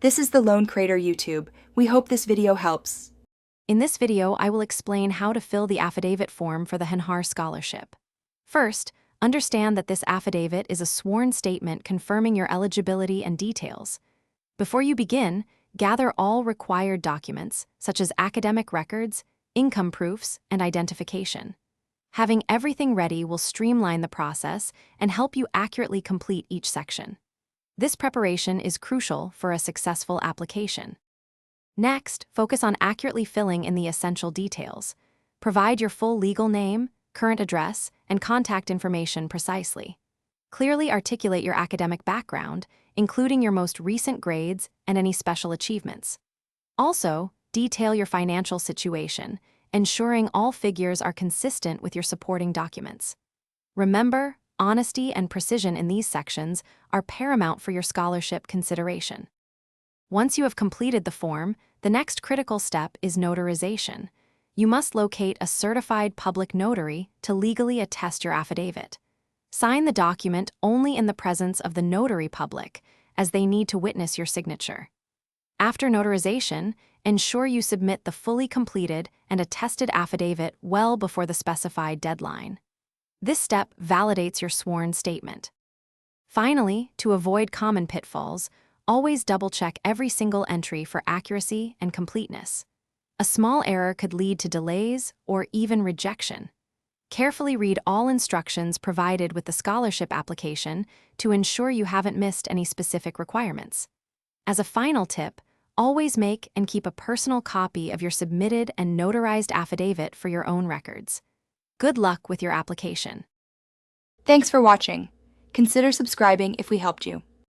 This is the Loan Creator YouTube. We hope this video helps. In this video, I will explain how to fill the affidavit form for the Honhaar Scholarship. First, understand that this affidavit is a sworn statement confirming your eligibility and details. Before you begin, gather all required documents, such as academic records, income proofs, and identification. Having everything ready will streamline the process and help you accurately complete each section. This preparation is crucial for a successful application. Next, focus on accurately filling in the essential details. Provide your full legal name, current address, and contact information precisely. Clearly articulate your academic background, including your most recent grades and any special achievements. Also, detail your financial situation, ensuring all figures are consistent with your supporting documents. Remember, honesty and precision in these sections are paramount for your scholarship consideration. Once you have completed the form, the next critical step is notarization. You must locate a certified public notary to legally attest your affidavit. Sign the document only in the presence of the notary public, as they need to witness your signature. After notarization, ensure you submit the fully completed and attested affidavit well before the specified deadline. This step validates your sworn statement. Finally, to avoid common pitfalls, always double-check every single entry for accuracy and completeness. A small error could lead to delays or even rejection. Carefully read all instructions provided with the scholarship application to ensure you haven't missed any specific requirements. As a final tip, always make and keep a personal copy of your submitted and notarized affidavit for your own records. Good luck with your application. Thanks for watching. Consider subscribing if we helped you.